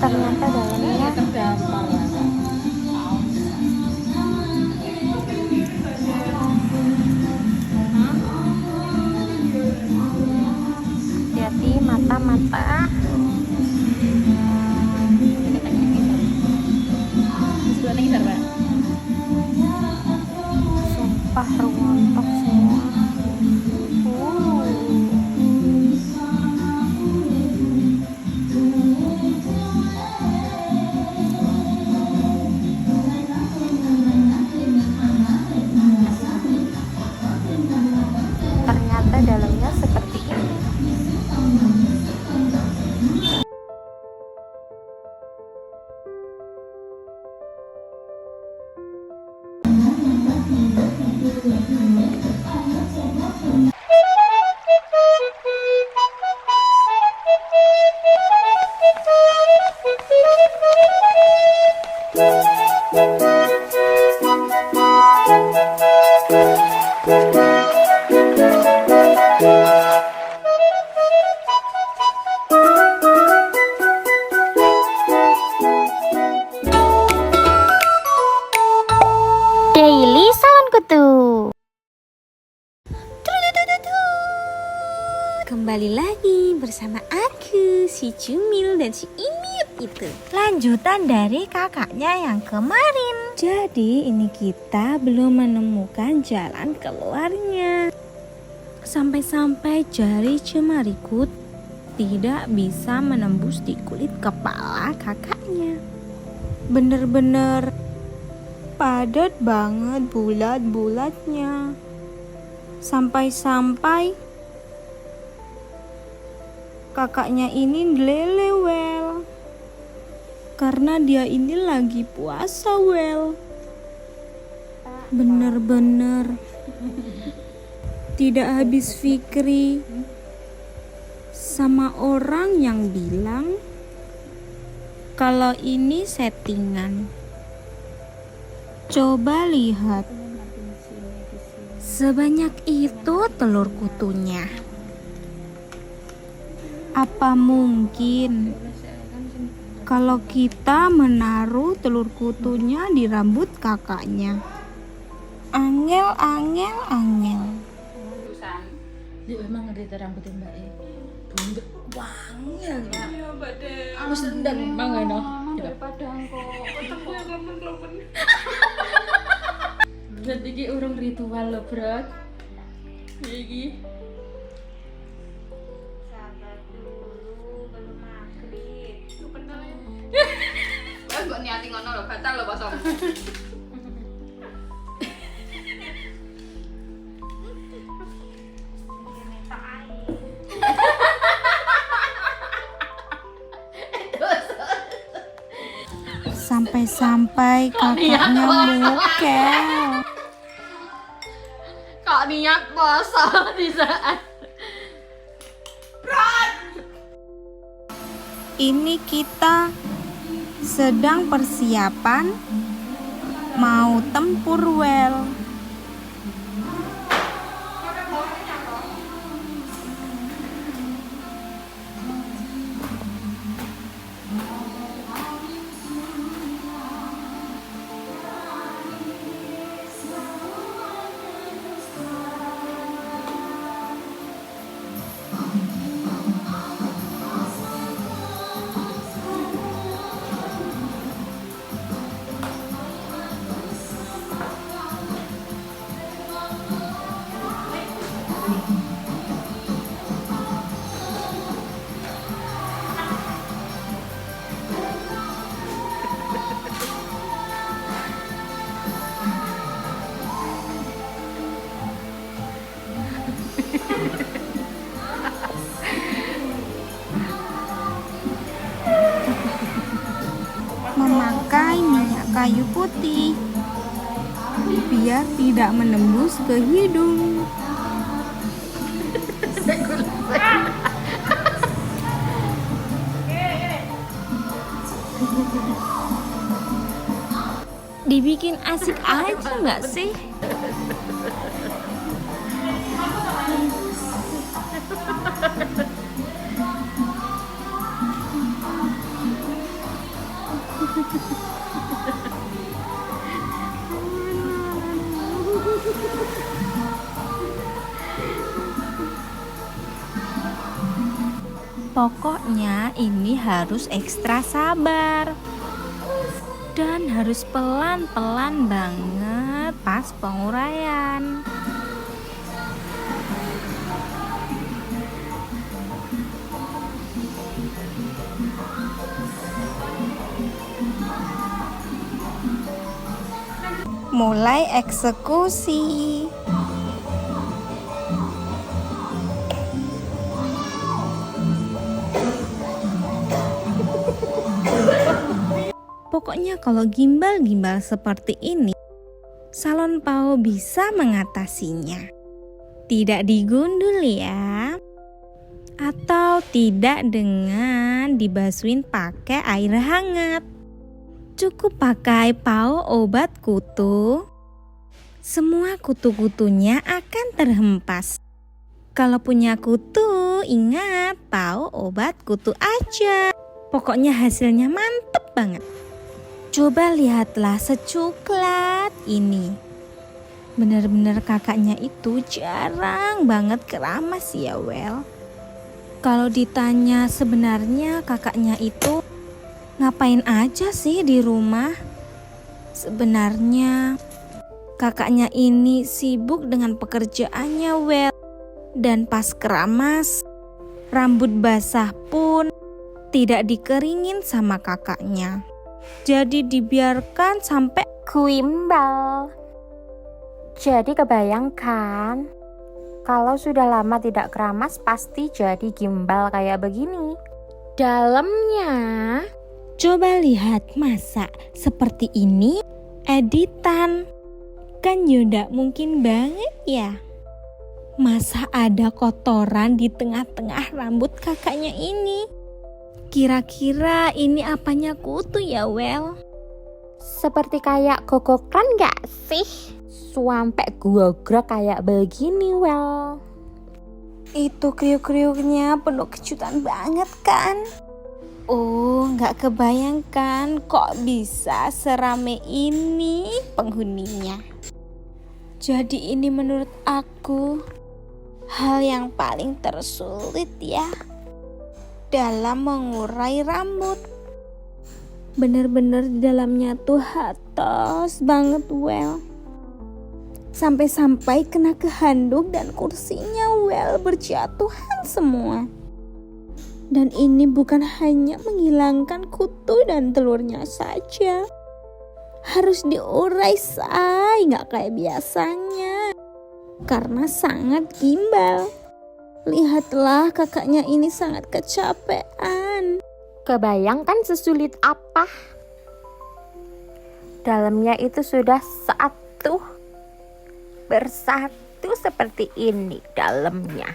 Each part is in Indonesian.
ternyata dalamnya terdampar ya. hati-hati mata-mata. Sumpah rontok semua. Ternyata dalamnya seperti ini. Daily Salon Kutu. Kembali lagi bersama aku, si Cumil dan si Imit itu. Lanjutan dari kakaknya yang kemarin. Jadi ini kita belum menemukan jalan keluarnya. Sampai-sampai jari cemarikut tidak bisa menembus di kulit kepala kakaknya. Bener-bener padat banget bulat-bulatnya. Sampai-sampai kakaknya ini lelewel. Karena dia ini lagi puasa wel. Bener-bener tidak habis fikri sama orang yang bilang kalau ini settingan. Coba lihat, sebanyak itu telur kutunya. Apa mungkin kalau kita menaruh telur kutunya di rambut kakaknya? Angel. Dia emang ngerti rambutnya Mbak E. Buntut wangi ya. Iya, Mbak De. Aku sendang mangga no. Daripada kok otaknya klemen-klemen. Berarti iki urung ritual lho, Bro. Iki. Sabar dulu, belum maghrib. Kok niati ngono lho, batal lho poso. Sampai-sampai kakaknya mukel. Kok niat poso di saat Ini kita sedang persiapan mau tempur wel. Memakai minyak kayu putih biar tidak menembus ke hidung. Dibikin asik aja nggak sih? Pokoknya ini harus ekstra sabar dan harus pelan-pelan banget pas penguraian. Mulai eksekusi. Pokoknya kalau gimbal-gimbal seperti ini, salon Pao bisa mengatasinya. Tidak digundul ya. Atau tidak dengan dibasuhin pakai air hangat. Cukup pakai Pao obat kutu. Semua kutu-kutunya akan terhempas. Kalau punya kutu, ingat Pao obat kutu aja. Pokoknya hasilnya mantep banget. Coba lihatlah secoklat ini. Bener-bener kakaknya itu jarang banget keramas ya Well. Kalau ditanya sebenarnya kakaknya itu ngapain aja sih di rumah? Sebenarnya kakaknya ini sibuk dengan pekerjaannya Well. Dan pas keramas, rambut basah pun tidak dikeringin sama kakaknya. Jadi dibiarkan sampai gimbal. Jadi kebayangkan kalau sudah lama tidak keramas pasti jadi gimbal kayak begini. Dalamnya coba lihat masa seperti ini editan. Kan Yunda mungkin banget ya. Masa ada kotoran di tengah-tengah rambut kakaknya ini? Kira-kira ini apanya kutu ya Well? seperti kayak gogokran gak sih? Sampai gogrok kayak begini Well. Itu kriuk-kriuknya penuh kejutan banget kan? Oh, gak kebayangkan kok bisa serame ini penghuninya. Jadi ini menurut aku hal yang paling tersulit ya dalam mengurai rambut. Bener-bener di dalamnya tuh hatos banget Well. Sampai-sampai kena ke handuk dan kursinya Well berjatuhan semua. Dan ini bukan hanya menghilangkan kutu dan telurnya saja. Harus diurai say, gak kayak biasanya. Karena sangat gimbal. Lihatlah kakaknya ini sangat kecapean. Kebayangkan sesulit apa? Dalamnya itu sudah satu bersatu seperti ini dalamnya.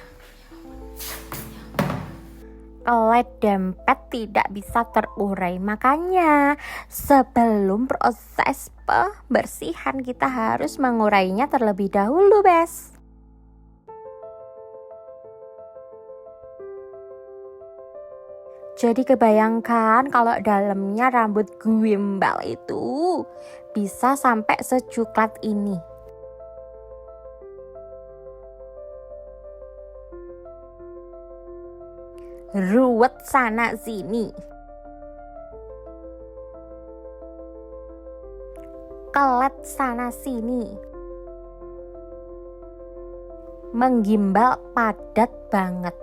Led dempet tidak bisa terurai. Makanya sebelum proses pembersihan kita harus mengurainya terlebih dahulu, Bes. Jadi kebayangkan kalau dalamnya rambut gimbal itu bisa sampai secoklat ini. Ruwet sana sini. Kelet sana sini. Menggimbal padat banget.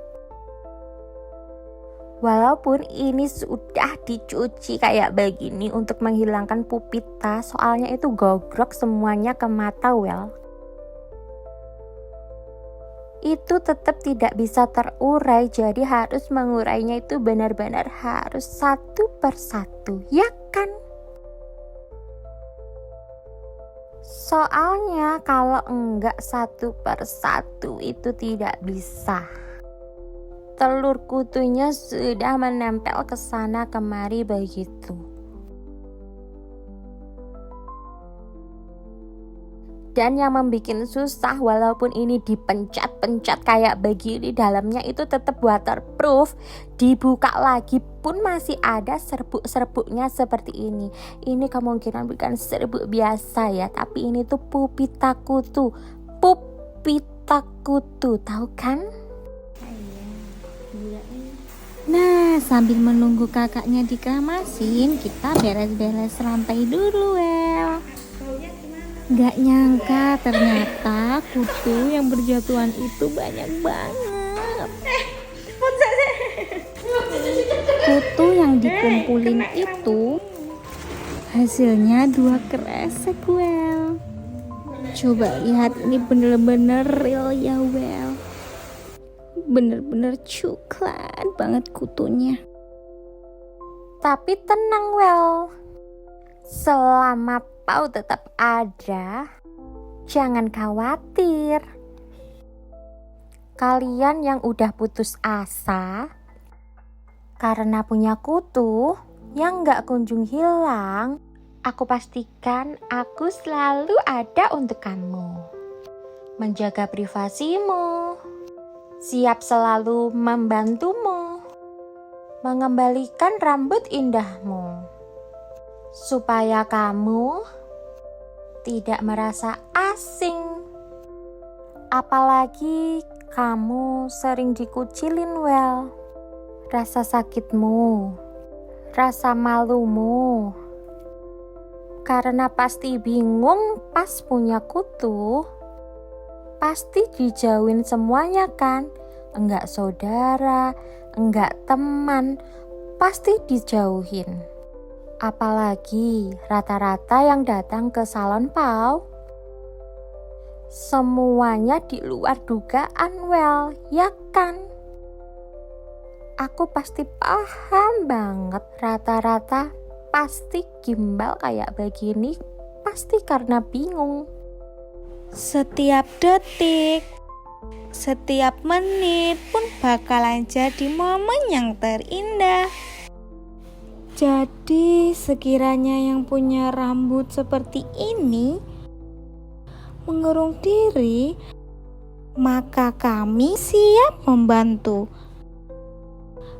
Walaupun ini sudah dicuci kayak begini untuk menghilangkan pupita, soalnya itu gogrok semuanya ke mata Well. Itu tetap tidak bisa terurai, jadi harus mengurainya itu benar-benar harus satu persatu, ya kan? Soalnya kalau enggak satu persatu itu tidak bisa. Telur kutunya sudah menempel ke sana kemari begitu. Dan yang membuat susah, walaupun ini dipencet-pencet kayak begini, dalamnya itu tetap waterproof. Dibuka lagi pun masih ada serbuk-serbuknya seperti ini. Ini kemungkinan bukan serbuk biasa ya, tapi ini tuh Pupita Kutu. Pupita Kutu, tahu kan? Nah, sambil menunggu kakaknya dikemasin, kita beres-beres lantai dulu, Well. Gak nyangka ternyata kutu yang berjatuhan itu banyak banget. Kutu yang dikumpulin itu hasilnya 2 kresek, Well. Coba lihat, ini bener-bener real ya, Well. Bener-bener coklat banget kutunya. Tapi tenang, Well. Selama Pau tetap ada, jangan khawatir. Kalian yang udah putus asa karena punya kutu yang gak kunjung hilang, aku pastikan aku selalu ada untuk kamu. Menjaga privasimu, siap selalu membantumu, mengembalikan rambut indahmu, supaya kamu tidak merasa asing. Apalagi kamu sering dikucilin, Well. Rasa sakitmu, rasa malumu, karena pasti bingung pas punya kutu, pasti dijauhin semuanya kan. Enggak saudara, enggak teman, pasti dijauhin. Apalagi rata-rata yang datang ke salon Pau semuanya di luar dugaan, Well, ya kan? Aku pasti paham banget, rata-rata pasti gimbal kayak begini pasti karena bingung. Setiap detik, setiap menit pun bakalan jadi momen yang terindah. Jadi sekiranya yang punya rambut seperti ini mengurung diri, maka kami siap membantu.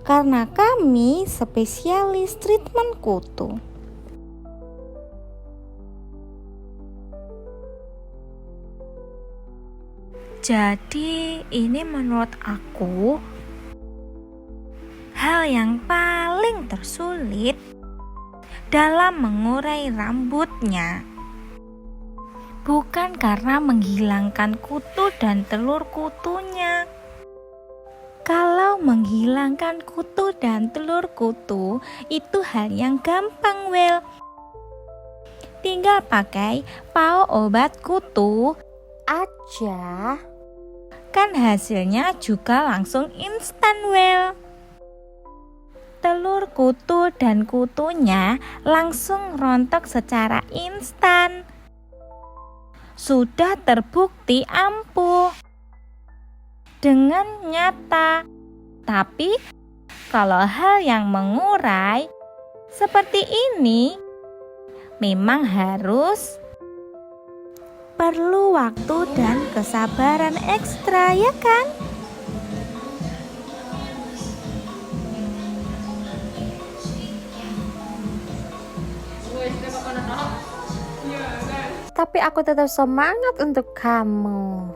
Karena kami spesialis treatment kutu. Jadi ini menurut aku hal yang paling tersulit dalam mengurai rambutnya. Bukan karena menghilangkan kutu dan telur kutunya. Kalau menghilangkan kutu dan telur kutu itu hal yang gampang, Well. Tinggal pakai Pau obat kutu Aja. kan hasilnya juga langsung instan, Well. Telur kutu dan kutunya langsung rontok secara instan. Sudah terbukti ampuh dengan nyata. Tapi kalau hal yang mengurai seperti ini memang harus perlu waktu dan kesabaran ekstra, ya kan? Tapi aku tetap semangat untuk kamu.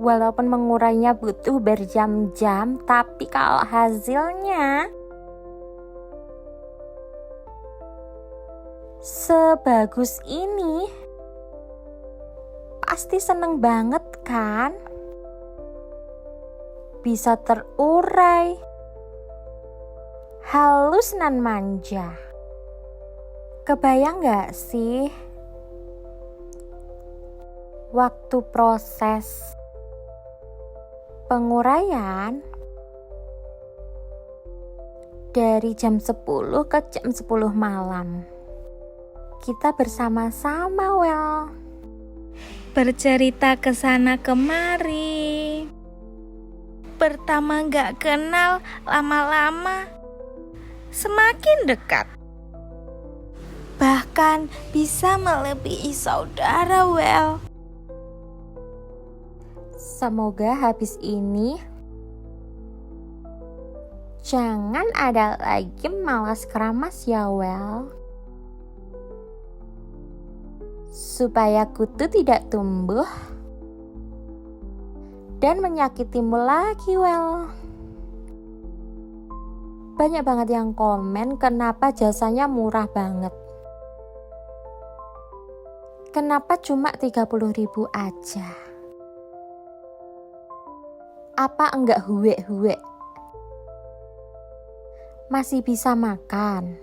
Walaupun mengurainya butuh berjam-jam, tapi kalau hasilnya sebagus ini, pasti seneng banget kan? Bisa terurai, halus nan manja. Kebayang gak sih waktu proses penguraian dari jam 10 ke jam 10 malam? Kita bersama-sama, Well. Bercerita kesana kemari. Pertama gak kenal, lama-lama semakin dekat. Bahkan akan bisa melebihi saudara Well. Semoga habis ini jangan ada lagi malas keramas ya Well. Supaya kutu tidak tumbuh dan menyakitimu lagi Well. Banyak banget yang komen kenapa jasanya murah banget. Kenapa cuma 30.000 aja? Apa enggak huwe-huwe? Masih bisa makan?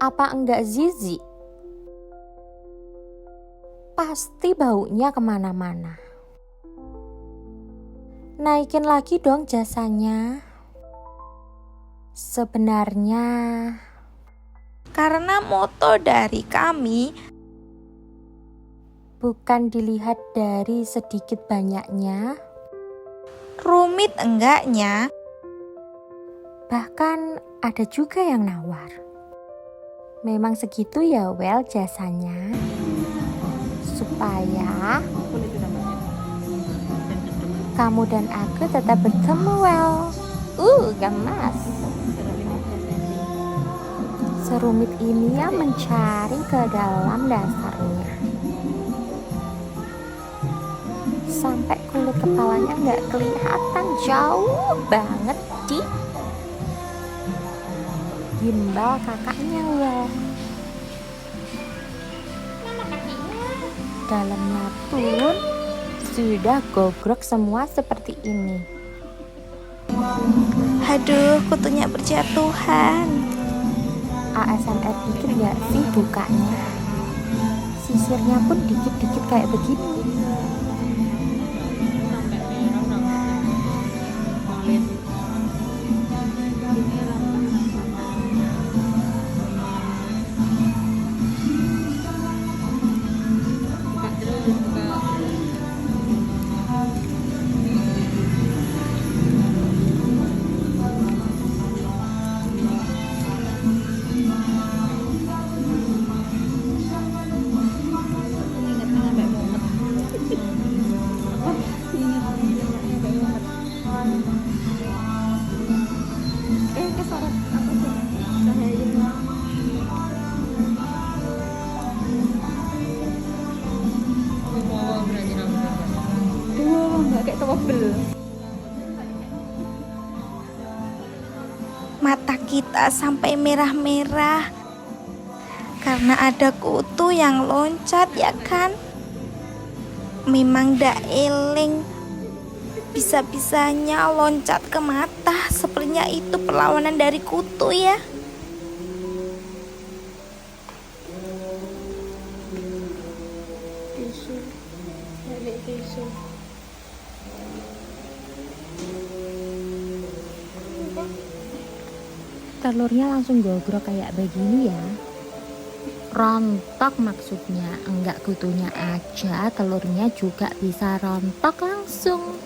Apa enggak zizi? Pasti baunya kemana-mana. Naikin lagi dong jasanya. Sebenarnya Karena moto dari kami, bukan dilihat dari sedikit banyaknya, rumit enggaknya, bahkan ada juga yang nawar. Memang segitu ya Well jasanya, supaya kamu dan aku tetap bertemu Well. Gemas. Serumit ini ya mencari ke dalam dasarnya, sampai kulit kepalanya nggak kelihatan, jauh banget di gimbal kakaknya Well. Dalamnya pun sudah gogrok semua seperti ini. Aduh, kutunya berjatuhan. ASMR dikit gak sih bukanya? Sisirnya pun dikit-dikit kayak begini. Mata kita sampai merah-merah karena ada kutu yang loncat, ya kan? Memang dak eling, bisa-bisanya loncat ke mata. Sepertinya itu perlawanan dari kutu ya. Telurnya langsung gogrok kayak begini ya. Rontok maksudnya, enggak kutunya aja, telurnya juga bisa rontok langsung.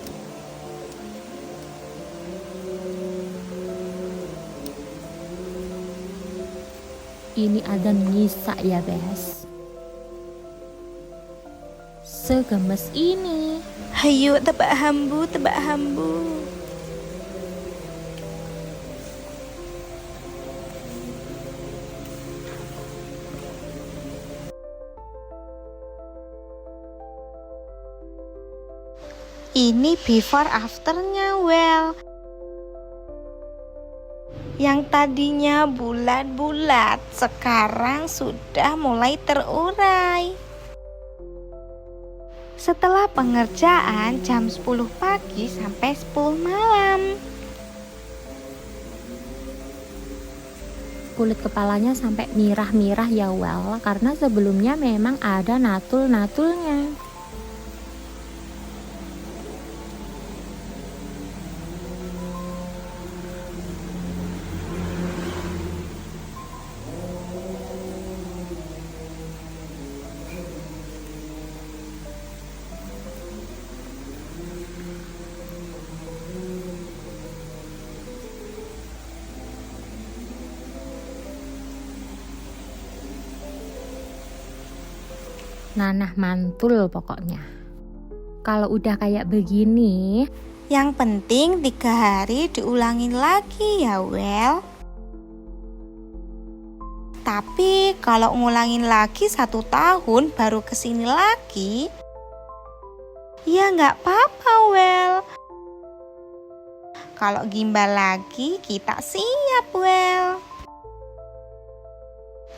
Ini ada nyisa ya Bes. Segemes ini. Hayu, tebak hambu, tebak hambu. Ini before afternya Well. Yang tadinya bulat-bulat sekarang sudah mulai terurai. Setelah pengerjaan jam 10 pagi sampai 10 malam. Kulit kepalanya sampai mirah-mirah ya Well, karena sebelumnya memang ada natul-natulnya. Nanah mantul pokoknya. Kalau udah kayak begini, Yang penting 3 hari diulangin lagi ya Well. Tapi kalau ngulangin lagi 1 tahun baru kesini lagi, ya nggak apa-apa Well. Kalau gimbal lagi kita siap Well.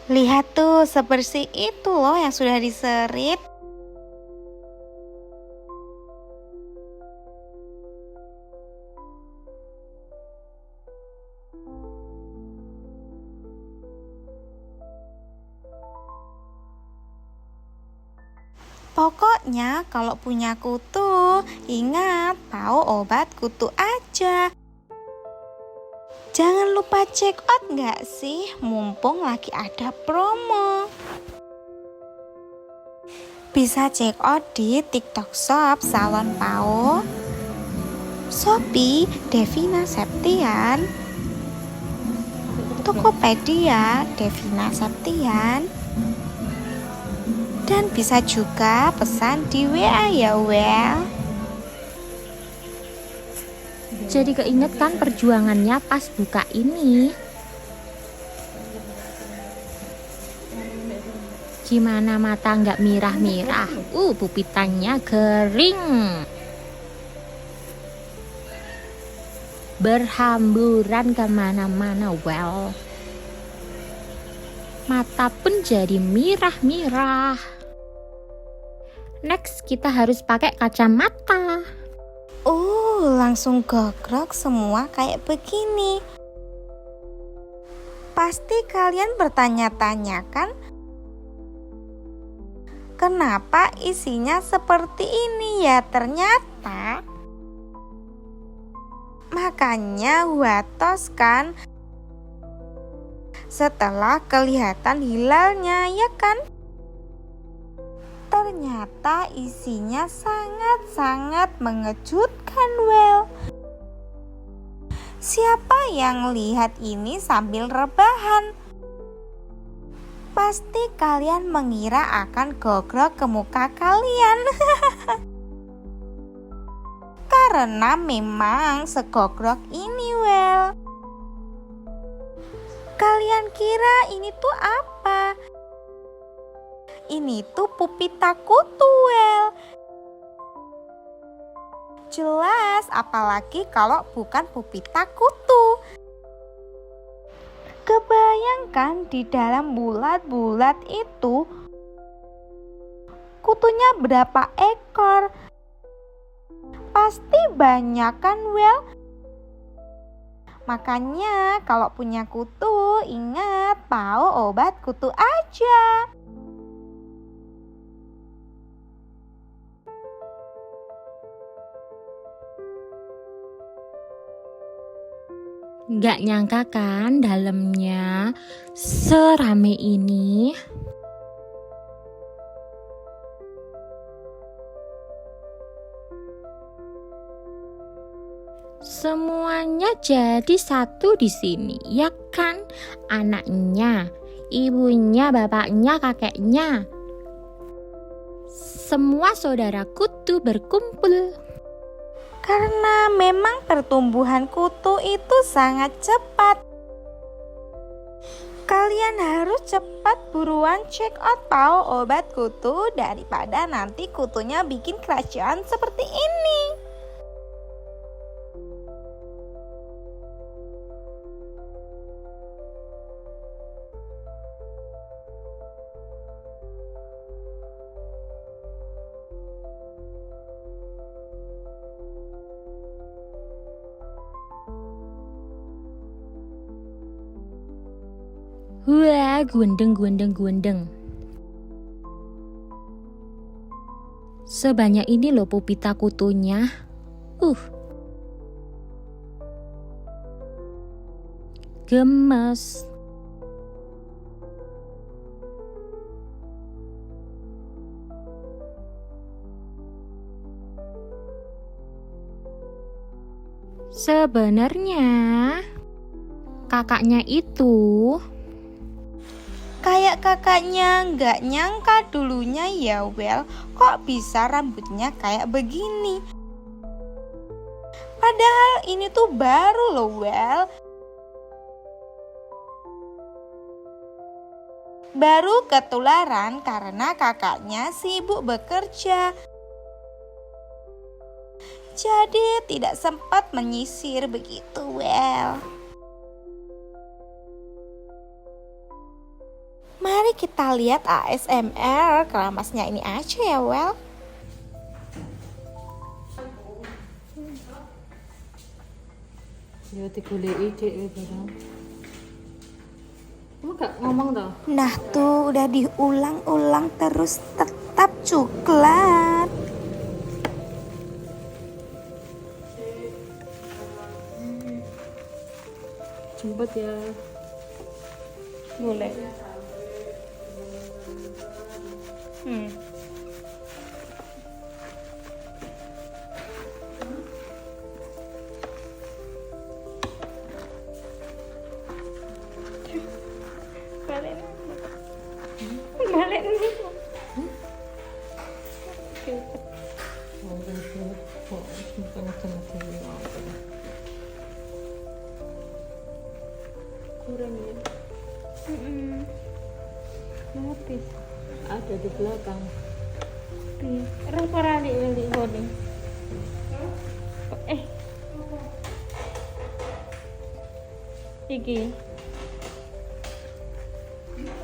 Lihat tuh sebersih itu loh yang sudah diserip. Pokoknya kalau punya kutu, ingat bawa obat kutu aja. Jangan lupa check out nggak sih, mumpung lagi ada promo. Bisa check out di TikTok Shop Salon Pao, Shopee Devina Septian, Tokopedia Devina Septian, dan bisa juga pesan di WA ya Well. jadi keinget kan perjuangannya pas buka ini. Gimana mata nggak mirah-mirah? Pupitannya kering. Berhamburan kemana-mana Well. Mata pun jadi mirah-mirah. Next kita harus pakai kacamata. Langsung gogrok semua kayak begini. Pasti kalian bertanya-tanya kan? Kenapa isinya seperti ini ya? Ternyata makanya watos kan setelah kelihatan hilalnya ya kan? Ternyata isinya sangat-sangat mengejutkan Well. Siapa yang lihat ini sambil rebahan? Pasti kalian mengira akan gogrok ke muka kalian. Karena memang segogrok ini Well. Kalian kira ini tuh apa? Ini tuh pupita kutu Well. Jelas, apalagi kalau bukan pupita kutu. Kebayangkan di dalam bulat-bulat itu kutunya berapa ekor? Pasti banyak kan Well? Makanya kalau punya kutu ingat bawa obat kutu aja. Gak nyangka kan dalamnya serame ini. Semuanya jadi satu di sini, ya kan? Anaknya, ibunya, bapaknya, kakeknya. Semua saudara kutu berkumpul. Karena memang pertumbuhan kutu itu sangat cepat. Kalian harus cepat buruan check out Pao obat kutu daripada nanti kutunya bikin kerajaan seperti ini. Wah, guendeng. Sebanyak ini loh pupita kutunya. Gemes. Sebenarnya kakaknya itu Kayak kakaknya nggak nyangka dulunya ya Well, kok bisa rambutnya kayak begini. Padahal ini tuh baru loh Well. Baru ketularan karena kakaknya sibuk bekerja. Jadi tidak sempat menyisir begitu Well. Mari kita lihat ASMR keramasnya ini aja ya Well. Ya digoleki dhek barang. Kamu gak ngomong toh? Nah tuh udah diulang-ulang terus tetap coklat. Jemput ya. Boleh. Balik nih. Kurang ya. Habis. Ada di belakang. Rasa ralik body. Iki.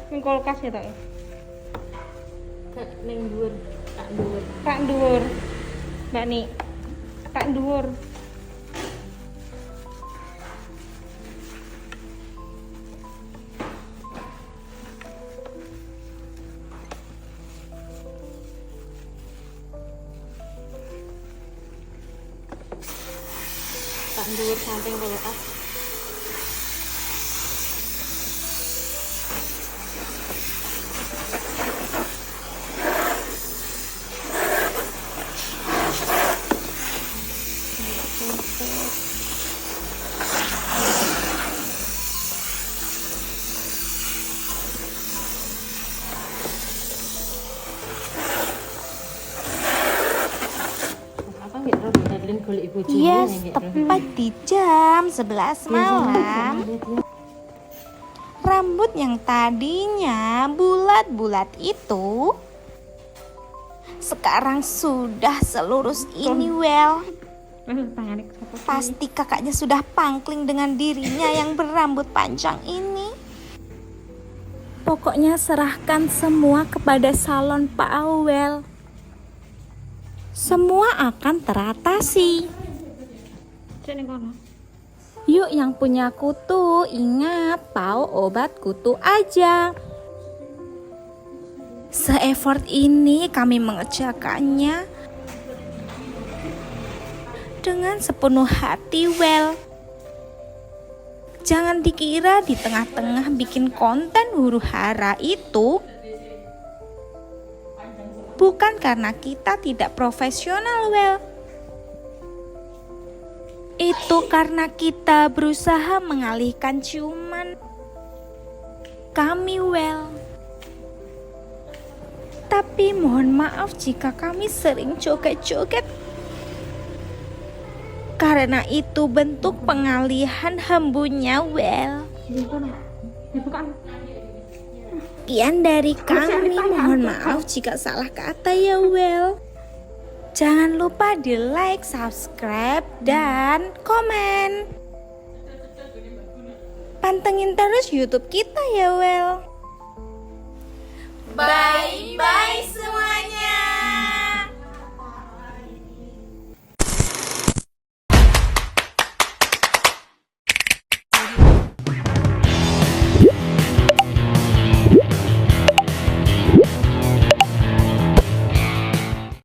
Ning kulkas ya tak? Kak ning dhuwur, tak dhuwur. Tak dhuwur. Mbak Ni. Tak dhuwur. Tak dhuwur samping kulkas. Yes, tepat di jam 11 malam. Rambut yang tadinya bulat-bulat itu sekarang sudah selurus ini Well. Pasti kakaknya sudah pangkling dengan dirinya yang berambut panjang ini. Pokoknya serahkan semua kepada salon Pak Awel. Semua akan teratasi. Yuk yang punya kutu, ingat Pau obat kutu aja. Se-effort ini kami mengerjakannya dengan sepenuh hati Well. Jangan dikira di tengah-tengah bikin konten huru-hara itu bukan karena kita tidak profesional Well. Itu karena kita berusaha mengalihkan ciuman kami Well. Tapi mohon maaf jika kami sering joget-joget. Karena itu bentuk pengalihan hembunya Well. Sekian dari kami, mohon maaf jika salah kata ya Well. Jangan lupa di like, subscribe, dan komen. Pantengin terus YouTube kita ya Well.